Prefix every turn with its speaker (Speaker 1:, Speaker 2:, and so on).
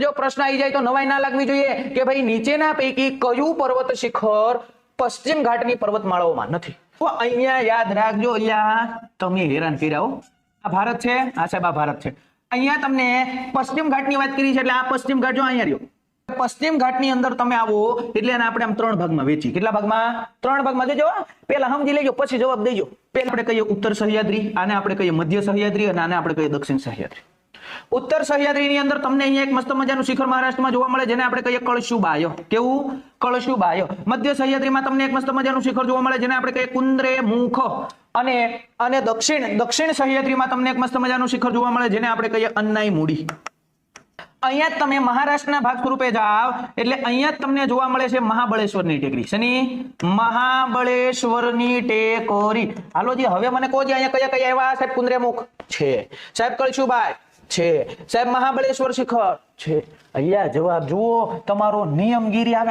Speaker 1: જો પ્રશ્ન આવી જાય તો નવાઈ ના લાગવી જોઈએ કે ભાઈ નીચેના પૈકી કયું પર્વત શિખર પશ્ચિમ ઘાટની પર્વતમાળાઓમાં નથી. તો અહીંયા યાદ રાખજો, અહીંયા તમે હેરાન કર્યા હો. આ ભારત છે, આ સાહેબ આ ભારત છે. અહીંયા તમને પશ્ચિમ ઘાટની વાત કરી છે એટલે આ પશ્ચિમ ઘાટ જો અહીંયા રહ્યો. પશ્ચિમ ઘાટની અંદર તમે આવો એટલે એને આપણે આમ 3 ભાગમાં વેચી. કેટલા ભાગમાં? 3 ભાગમાં. જોજો પહેલા સમજી લેજો પછી જવાબ દેજો. પહેલા આપણે કહીએ ઉત્તર સહ્યાદ્રી, આને આપણે કહીએ મધ્ય સહ્યાદ્રી અને આને આપણે કહીએ દક્ષિણ સહ્યાદ્રી. ઉત્તર સહ્યાદ્રીની અંદર તમને અહીંયા એક મસ્ત મજાનું શિખર મહારાષ્ટ્રમાં જોવા મળે જેને આપણે કહીએ કળશુબાય. કેવું? કળશુબાય. મધ્ય સહ્યાદ્રીમાં તમને એક મસ્ત મજાનું શિખર જોવા મળે જેને આપણે કહીએ કુંદ્રે મુખ. અને દક્ષિણ સહ્યાદ્રીમાં તમને એક મસ્ત મજાનું શિખર જોવા મળે જેને આપણે કહીએ અન્નાઈ મૂડી. અહીંયા તમે મહારાષ્ટ્રના ભાગ સ્વરૂપે જાઓ એટલે અહીંયા તમને જોવા મળે છે મહાબળેશ્વરની ટેકરી. શની? મહાબળેશ્વરની ટેકરી. હાલો જી, હવે મને કહો અહીંયા કયા કયા એવા? સાહેબ કુંદ્રેમુખ છે, સાહેબ કળશુબાઈ છે, સાહેબ મહાબળેશ્વર શિખર છે. અહીંયા જવાબ જુઓ, તમારો નિયમગીરી આવે.